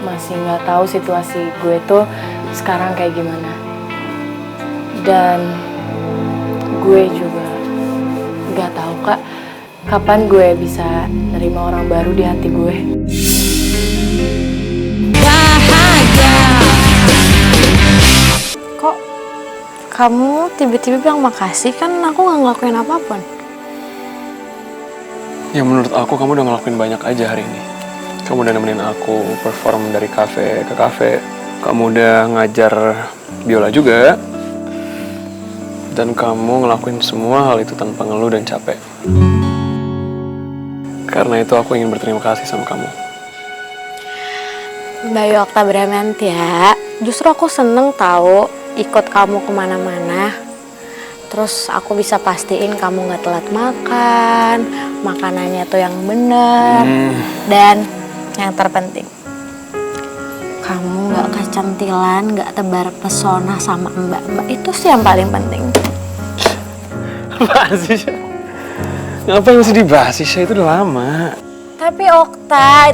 masih nggak tahu situasi gue tuh sekarang kayak gimana. Dan gue juga nggak tahu Kak, kapan gue bisa nerima orang baru di hati gue. Kok kamu tiba-tiba bilang makasih? Kan aku gak ngelakuin apapun. Ya menurut aku kamu udah ngelakuin banyak aja hari ini. Kamu udah nemenin aku perform dari kafe ke kafe. Kamu udah ngajar biola juga. Dan kamu ngelakuin semua hal itu tanpa ngeluh dan capek. Karena itu aku ingin berterima kasih sama kamu. Bayu Okta Bramantia, justru aku seneng tahu ikut kamu kemana-mana. Terus aku bisa pastiin kamu gak telat makan, makanannya tuh yang bener. Dan yang terpenting, kamu gak kecantilan, gak tebar pesona sama mbak-mbak. Itu sih yang paling penting. Apaan sih, Syah? Ngapain mesti dibahas sih, Syah? Itu udah lama. Tapi Okta,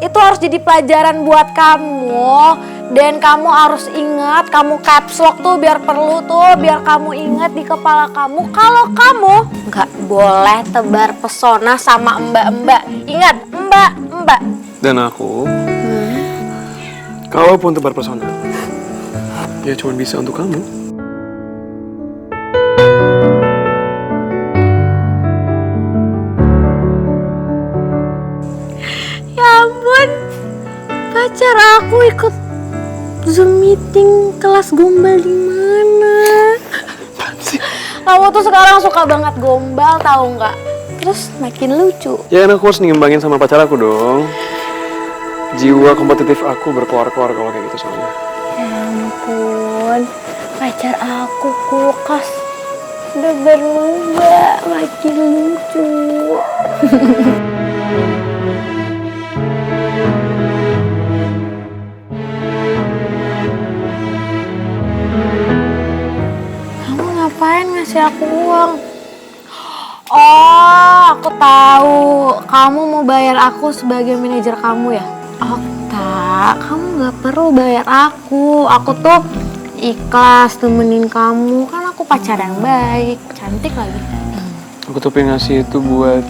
itu harus jadi pelajaran buat kamu. Dan kamu harus ingat, kamu caps lock tuh biar perlu tuh, biar kamu ingat di kepala kamu kalau kamu nggak boleh tebar pesona sama mbak-mbak. Ingat, mbak-mbak. Dan aku, kalaupun tebar pesona, ya cuma bisa untuk kamu. Ya ampun, pacar aku ikut Zoom meeting kelas gombal di mana? Apaan sih? Kamu tuh sekarang suka banget gombal, tahu nggak? Terus makin lucu. Ya kan aku harus ngimbangin sama pacar aku dong. Jiwa kompetitif aku berkoar-koar kalau kayak gitu soalnya. Ya ampun, pacar aku kulkas udah berubah, makin lucu. Kamu ngapain ngasih aku uang? Oh, aku tahu. Kamu mau bayar aku sebagai manajer kamu ya? Okta, kamu gak perlu bayar aku. Aku tuh ikhlas temenin kamu. Kan aku pacar yang baik, cantik lagi. Aku tuh pengen ngasih itu buat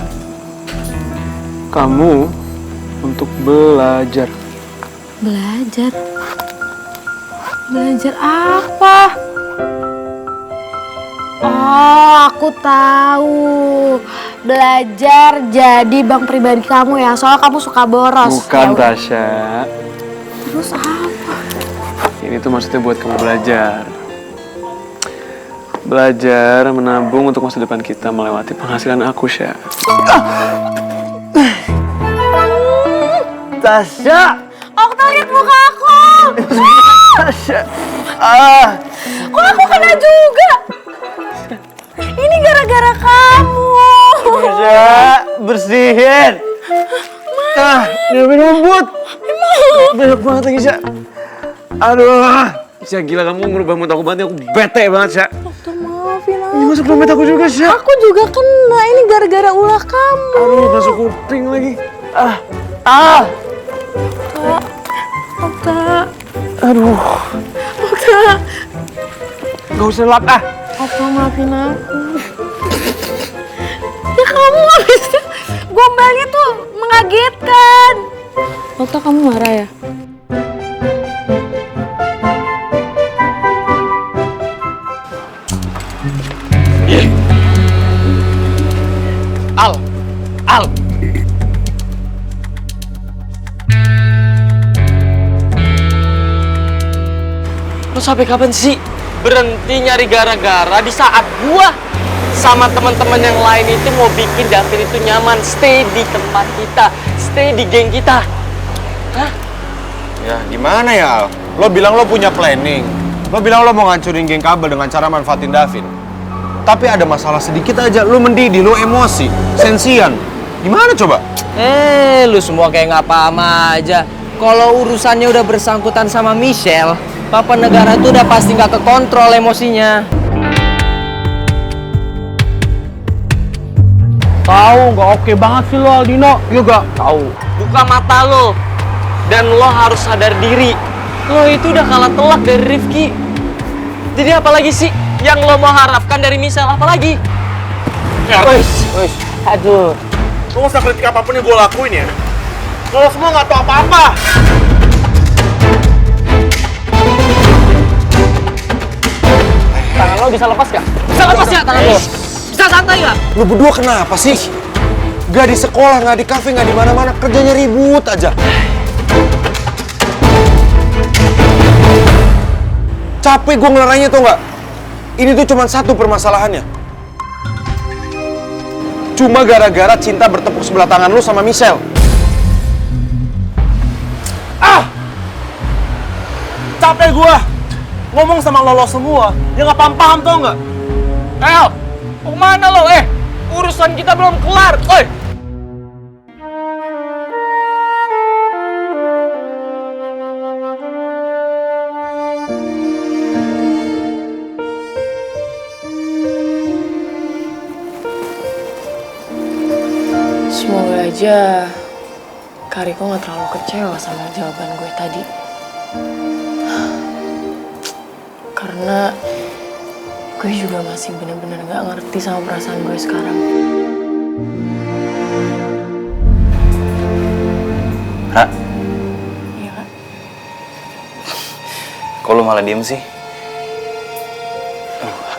kamu untuk belajar. Belajar? Belajar apa? Oh, aku tahu. Belajar jadi bank pribadi kamu ya, soalnya kamu suka boros. Bukan, Ya udah. Tasya. Terus apa? Ini tuh maksudnya buat kamu belajar. Belajar menabung untuk masa depan kita melewati penghasilan aku, Syah. Tasya! Okta, lihat muka aku! Tasya! Kok aku kena juga? Ini gara-gara kamu. Tasya, bersihin! Ngambil rumput! Banyak banget lagi, Syah. Aduh! Syah, gila, kamu merubah mood aku banget. Aku bete banget, Syah. Okta, maafin aku. Ini masuk dompet aku juga, Syah. Aku juga kena, ini gara-gara ulah kamu. Aduh, masuk kuping lagi. Okta. Aduh. Okta. Gak usah lap, Okta, maafin aku. Ya kamu habisnya gombalnya tuh mengagetkan. Okta, kamu marah ya? Al. Lo sampai kapan sih berhenti nyari gara-gara di saat gua sama teman-teman yang lain itu mau bikin Davin itu nyaman, stay di tempat kita, stay di geng kita. Hah? Ya gimana ya Al? Lo bilang lo punya planning. Lo bilang lo mau ngancurin geng kabel dengan cara manfaatin Davin. Tapi ada masalah sedikit aja, lo mendidih, lo emosi, sensian. Gimana coba? Lu semua kayak nggak paham aja. Kalau urusannya udah bersangkutan sama Michelle, Papa Negara tuh udah pasti nggak kekontrol emosinya. Tahu nggak oke banget sih lo Aldino? Iya gak? Tahu. Buka mata lo. Dan lo harus sadar diri, lo itu udah kalah telak dari Rifki. Jadi apalagi sih yang lo mau harapkan dari Michelle, apalagi? Ya, Aduh. lo gak usah kritik apapun yang gue lakuin ya. Lo semua gak tau apa-apa. Tangan lo bisa lepas gak? Bisa lepas ya tangan lo? Bisa santai gak? Lu berdua kenapa sih? Gak di sekolah, gak di kafe, gak di mana-mana, kerjanya ribut aja. Capek gue ngelarangnya tau gak? Ini tuh cuma satu permasalahannya. Cuma gara-gara cinta bertepuk sebelah tangan lu sama Michelle. Capek gue ngomong sama lo semua, ya gak paham-paham tau gak? El, mau kemana lo? Urusan kita belum kelar, oi! Semoga aja Kariko gak terlalu kecewa sama jawaban gue tadi. Karena gue juga masih bener-bener gak ngerti sama perasaan gue sekarang. Ra, Iya Kak? kok lu malah diem sih?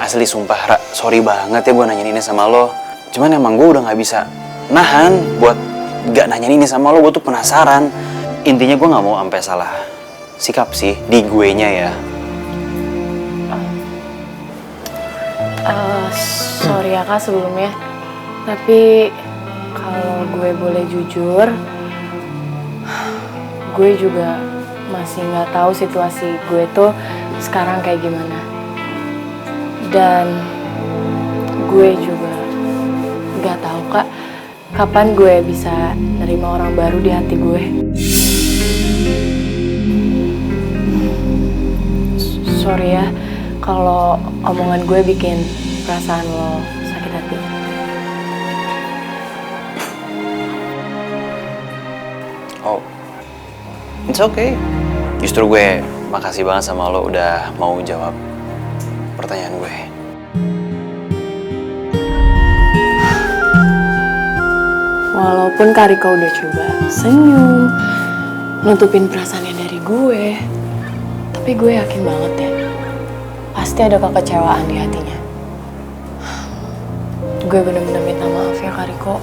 Asli sumpah, Ra, sorry banget ya gue nanyain ini sama lo. Cuman emang gue udah gak bisa nahan buat gak nanyain ini sama lo. Gue tuh penasaran. Intinya gue gak mau sampai salah sikap sih di guenya ya. Sorry ya Kak sebelumnya. Tapi kalau gue boleh jujur, gue juga masih nggak tahu situasi gue tuh sekarang kayak gimana. Dan gue juga nggak tahu Kak, kapan gue bisa nerima orang baru di hati gue. Sorry ya, kalau omongan gue bikin perasaan lo sakit hati. Oh, it's okay. Justru gue makasih banget sama lo udah mau jawab pertanyaan gue. Walaupun Kariko udah coba senyum, nutupin perasaannya dari gue, tapi gue yakin banget ya, pasti ada kekecewaan di hatinya. Gue bener-bener minta maaf ya Kariko.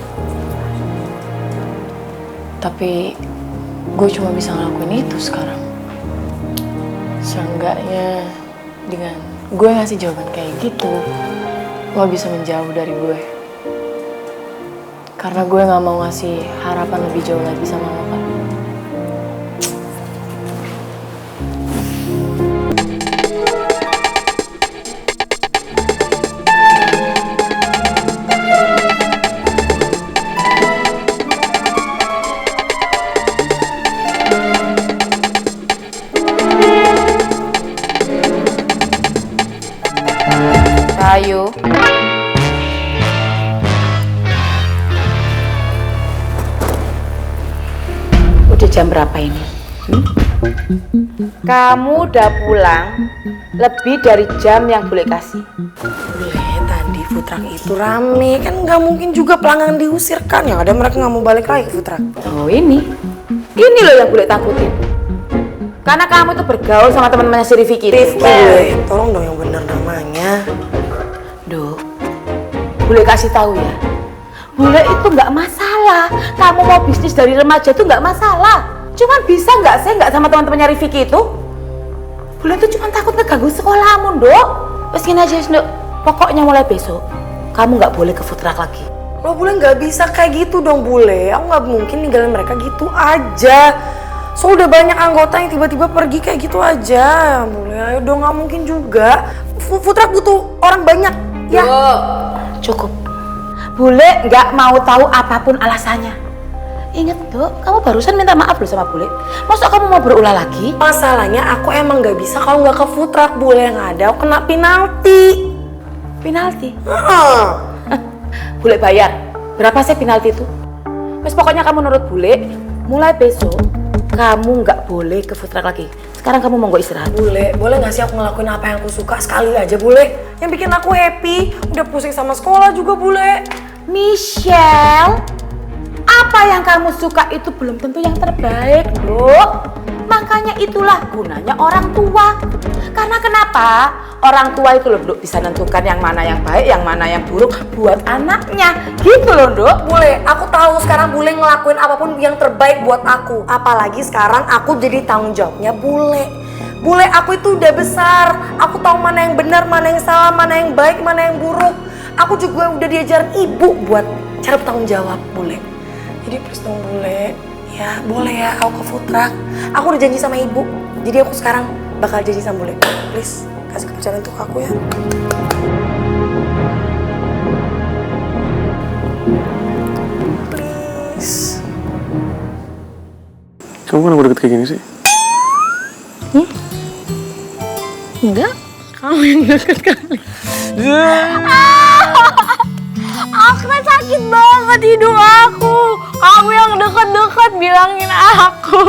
Tapi gue cuma bisa ngelakuin itu sekarang. Seenggaknya dengan gue ngasih jawaban kayak gitu, lo bisa menjauh dari gue. Karena gue gak mau ngasih harapan lebih jauh lagi sama lo Kak. Ayo. Udah jam berapa ini? Kamu udah pulang lebih dari jam yang boleh kasih. Tadi food truck itu rame, kan nggak mungkin juga pelanggan diusir kan, yang ada mereka nggak mau balik lagi ke food truck. Oh ini loh yang boleh takutin. Karena kamu tuh bergaul sama teman-temannya si Rifki itu. Tolong dong yang bener namanya. Duh, boleh kasih tahu ya. Bule itu nggak masalah. Kamu mau bisnis dari remaja itu nggak masalah. Cuman bisa nggak sih nggak sama teman-temannya Rifki itu? Bule itu cuma takut ngeganggu sekolahmu, Dok. Wes gini aja, Dok. Pokoknya mulai besok kamu nggak boleh ke food truck lagi. Lo Bule nggak bisa kayak gitu dong Bule. Aku nggak mungkin ninggalin mereka gitu aja. So udah banyak anggota yang tiba-tiba pergi kayak gitu aja. Bule, ayo dong, nggak mungkin juga. Food truck butuh orang banyak. Ya. Cukup. Bule nggak mau tahu apapun alasannya. Ingat, Dok, kamu barusan minta maaf loh sama Bule. Masa kamu mau berulah lagi? Masalahnya aku emang nggak bisa kalau nggak ke food truck Bule, yang ada aku kena penalti. Penalti? Bule bayar. Berapa sih penalti itu? Wes pokoknya kamu nurut Bule, mulai besok kamu nggak boleh ke food truck lagi. Sekarang kamu mau istirahat. Bule, boleh gak sih aku ngelakuin apa yang aku suka sekali aja, Bule? Yang bikin aku happy, udah pusing sama sekolah juga, Bule. Michelle, apa yang kamu suka itu belum tentu yang terbaik, loh. Makanya itulah gunanya orang tua. Karena kenapa? Orang tua itu loh, Dok, bisa nentukan yang mana yang baik, yang mana yang buruk buat anaknya. Gitu loh, Dok. Bule, aku tahu sekarang Bule ngelakuin apapun yang terbaik buat aku. Apalagi sekarang aku jadi tanggung jawabnya Bule. Bule, aku itu udah besar. Aku tahu mana yang benar, mana yang salah, mana yang baik, mana yang buruk. Aku juga udah diajarin ibu buat cara bertanggung jawab, Bule. Jadi please dong, Bule. Ya, boleh ya aku ke food truck. Aku udah janji sama ibu. Jadi aku sekarang bakal janji sama Bule. Please, kasih kepercayaan untuk aku ya. Please. Kamu kenapa deket kayak gini sih? Enggak, kamu yang deket kali. Akna sakit banget hidung aku. Kamu yang deket-deket bilangin aku.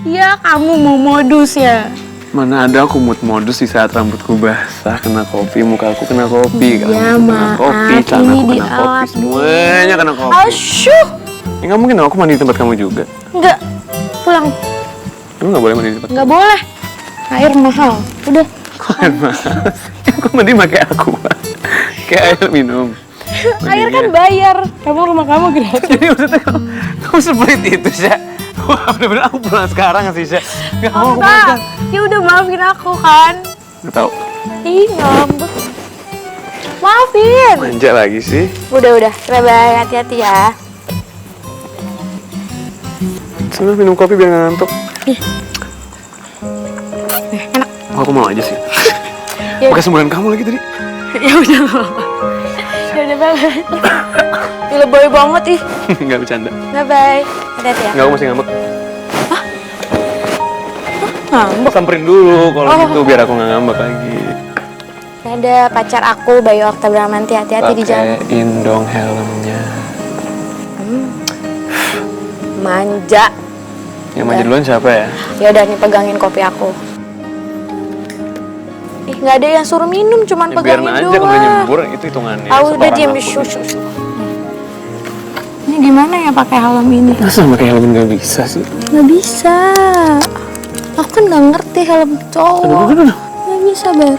Iya, kamu mau modus ya? Mana ada aku modus di saat rambutku basah, kena kopi, muka aku kena kopi, Iya, kamu kena kopi, maaf, celana ini aku kena dialat kopi, semuanya kena kopi. Asyuh. Ya nggak mungkin dong aku mandi di tempat kamu juga. Enggak, pulang. Kamu nggak boleh mandi di tempat. Enggak boleh. Air mahal. Udah. Kok air mahal? Aku mandi pakai aqua, kayak air minum. Air kan bayar. Kamu rumah kamu gratis. Jadi maksudnya kamu sepelit itu sih. Wah, bener-bener aku pulang sekarang sih sih. Gak mau aku Enggak. Ya udah maafin aku kan. Gak tau. Ih, ngambek. Maafin. Manja lagi sih. Udah. Bye-bye. Hati-hati ya. Sebenernya minum kopi biar gak ngantuk. Enak. Aku mau aja sih. Ya. Pakai semburan kamu lagi tadi. Ya udah nggak apa-apa. Ya udah bye-bye. Gila boy banget ih. Gak bercanda. Bye-bye. Hati-hati ya. Enggak, aku masih ngambek. Ngambek. Samperin dulu kalau gitu biar aku gak ngambek lagi. Ada pacar aku Bayu Okta Bramanti, hati-hati di jalan. Pakein dong helmnya. Manja. Yang manja duluan siapa ya? Ya udah nih pegangin kopi aku. Ih, nggak ada yang suruh minum, cuman Ya, pegangin biarin aja doang. kalau nyembur itu hitungannya. Ah, udah Setoran diam aku shush. dulu. Ini gimana ya pakai helm ini? Masa pakai helm gak bisa sih? Nggak bisa. Aku kan nggak ngerti helm cowok. Aduh. Nggak bisa ber.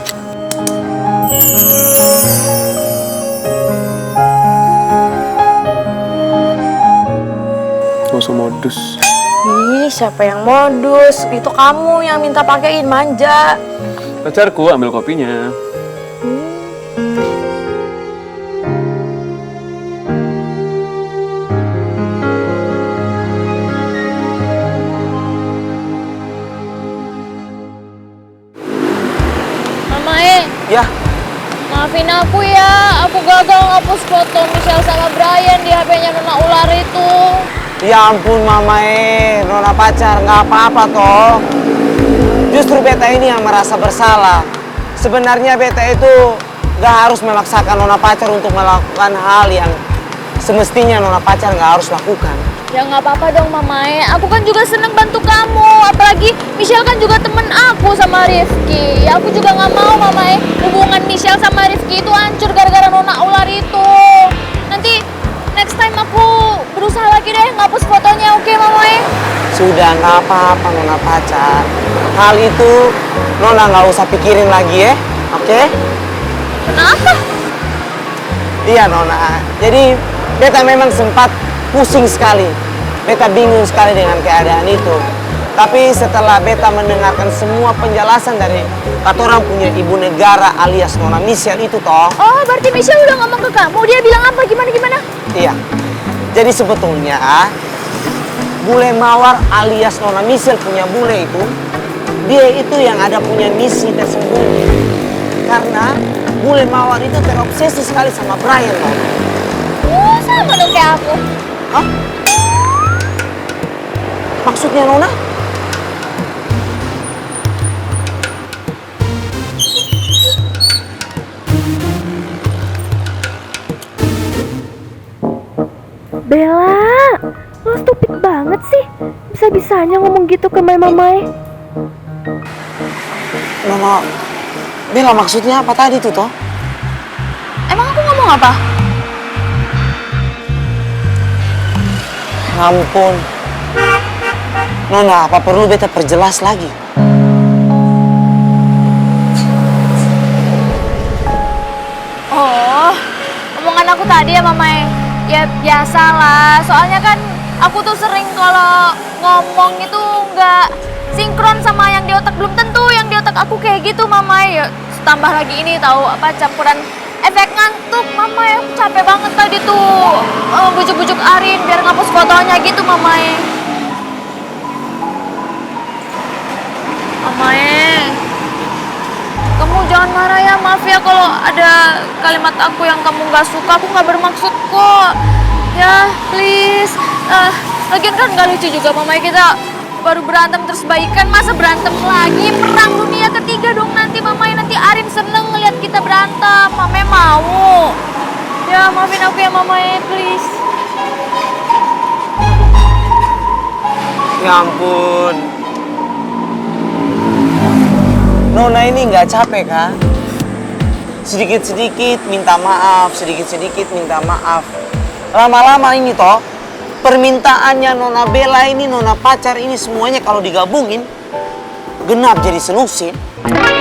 Gak usah modus. Ih, siapa yang modus? Itu kamu yang minta pakein, manja. Pacarku ambil kopinya. Mama Ya, maafin aku ya. Aku gagal ngapus foto Michelle sama Brian di HP-nya Nona Ular itu. ya ampun Mama Nona pacar nggak apa-apa toh. Justru beta ini yang merasa bersalah. Sebenarnya beta itu nggak harus memaksakan Nona pacar untuk melakukan hal yang semestinya Nona pacar nggak harus lakukan. Ya nggak apa-apa dong Mamae, aku kan juga seneng bantu kamu. Apalagi Michelle kan juga temen aku sama Rifki. Ya aku juga nggak mau Mamae hubungan Michelle sama Rifki itu hancur gara-gara Nona Ular itu. Nanti next time aku berusaha lagi deh ngapus fotonya, oke Mamae? Sudah nggak apa-apa Nona pacar. Hal itu Nona nggak usah pikirin lagi ya, oke? Kenapa? Iya Nona, jadi beta memang sempat pusing sekali. Beta bingung sekali dengan keadaan itu. Tapi setelah beta mendengarkan semua penjelasan dari katorang punya ibu negara alias Nona Michelle itu toh. Oh, berarti Michelle udah ngomong ke kamu. Dia bilang apa? Gimana? Iya, jadi sebetulnya bule mawar alias Nona Michelle punya bule itu, dia itu yang ada punya misi tersembunyi. Karena bule mawar itu terobsesi sekali sama Brian loh. Sama dong kayak aku. Hah? Maksudnya Nona? Bella, lo stupid banget sih. Bisa-bisanya ngomong gitu ke Mamae. Nona, Bella maksudnya apa tadi tuh toh? Emang aku ngomong apa? Ampun. Nona, apa perlu beta perjelas lagi? Oh, omongan aku tadi ya Mamae. Ya biasalah, soalnya kan aku tuh sering kalau ngomong itu nggak sinkron sama yang di otak, belum tentu yang di otak aku kayak gitu Mamae. Ya, tambah lagi ini tahu apa campuran efek ngantuk Mamae. Aku capek banget tadi tuh bujuk-bujuk Arin biar ngapus fotonya gitu Mamae. Mamae, kamu jangan marah ya, maaf ya kalau ada kalimat aku yang kamu nggak suka. Aku nggak bermaksud kok. Ya, please. Lagian kan nggak lucu juga Mamae, kita baru berantem terus baikan, masa berantem lagi? Perang dunia ketiga dong nanti Mamae. Nanti Arin seneng ngeliat kita berantem. Mamae mau. Ya, maafin aku ya Mamae, please. Ya ampun. Nona ini nggak capek kah? Sedikit-sedikit minta maaf, sedikit-sedikit minta maaf. Lama-lama ini toh, permintaannya Nona Bella ini, Nona pacar ini semuanya kalau digabungin, genap jadi selusin.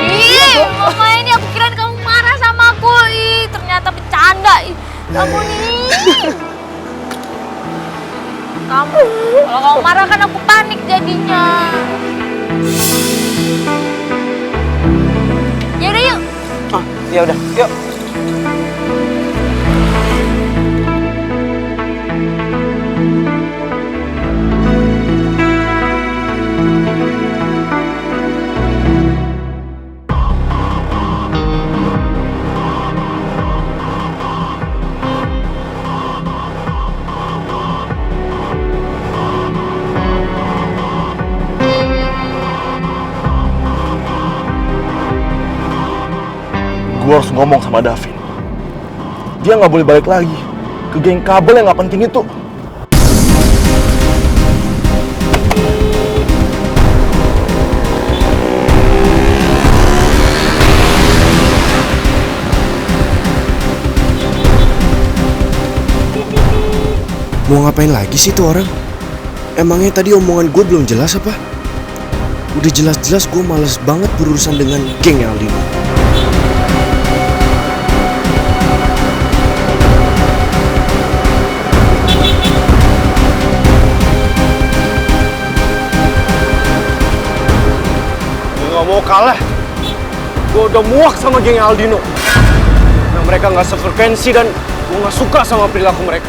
Ih, Mamae ini aku kirain kamu marah sama aku. Ih, ternyata bercanda. Ih, kamu nih. Kamu, kalau kamu marah kan aku panik jadinya. Yaudah yuk. Ah, ya udah, yuk. Gue harus ngomong sama Davin. Dia nggak boleh balik lagi ke geng kabel yang nggak penting itu. Mau ngapain lagi sih tuh orang? Emangnya tadi omongan gue belum jelas apa? Udah jelas-jelas gue males banget berurusan dengan geng Aldino. Gak mau kalah. Gue udah muak sama geng Aldino. Nah, mereka gak sefrekuensi dan gue gak suka sama perilaku mereka.